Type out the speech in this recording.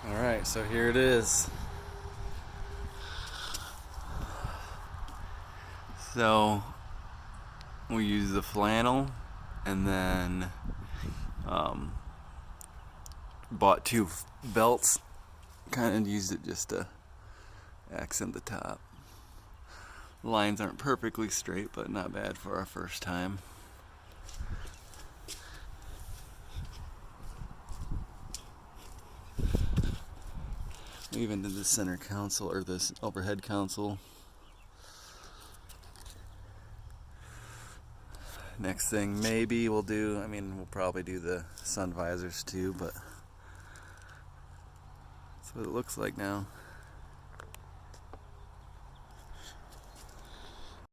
Alright, so here it is. So we use the flannel and then bought two belts. Kind of used it just to accent the top. The lines aren't perfectly straight, but not bad for our first time. We even did the center console, or this overhead console. Next thing maybe we'll do, we'll probably do the sun visors too, but that's what it looks like now.